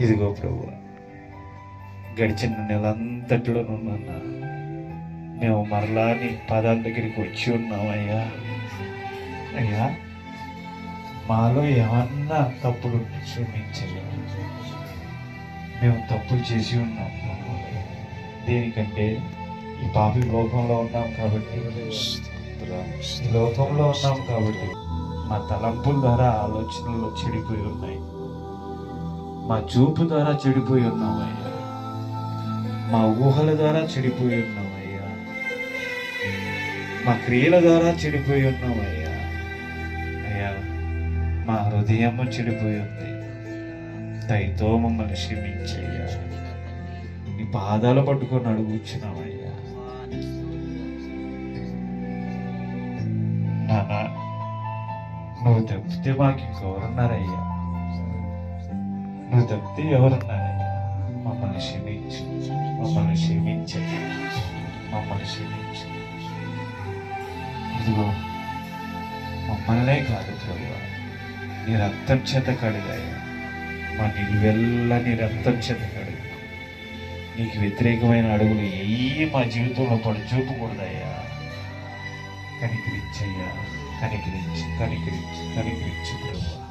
ఇదిగో ప్రభువా, గడిచిన నెలంతటిలోనున్న మేము మరలా నీ పాదాల దగ్గరికి వచ్చి ఉన్నామయ్యా. అయ్యా, మాలో ఏమన్నా తప్పులు క్షమించయ్యా. మేము తప్పులు చేసి ఉన్నాం. దేనికంటే ఈ పాపి లోకంలో ఉన్నాం కాబట్టి, ఈ లోకంలో ఉన్నాం కాబట్టి మా తలంపుల ద్వారా ఆలోచనలు చెడిపోయి ఉన్నాయి, మా చూపు ద్వారా చెడిపోయి ఉన్నామయ్యా, మా ఊహల ద్వారా చెడిపోయి ఉన్నామయ్యా, మా క్రియల ద్వారా చెడిపోయి ఉన్నామయ్యా. అయ్యా, మా హృదయము చెడిపోయి ఉంది. దయతో మమ్మల్ని క్షమించయ్యా. నీ పాదాలు పట్టుకొని అడుగుచున్నామయ్యా. నాన్న, నువ్వు తప్పితే మాకు ఇంకెవరున్నారయ్యా? నువ్వు తప్పితే ఎవరున్నారయ్యా? మమ్మల్ని క్షమించు, మమ్మల్ని క్షమించండి, మమ్మల్ని క్షమించు. ఇదిగో మమ్మల్నే కాదు ప్రభువా, నీ రక్తం చేత కడిగాయ్యా. మా నిలువెల్లా నీ రక్తం చేత కడిగా. నీకు వ్యతిరేకమైన అడుగులు ఏ మా జీవితంలో పడిచూపకూడదయ్యా. కనికరించయ్యా, కనికరించు, కనికరించు, కనికరించు ప్రభువా.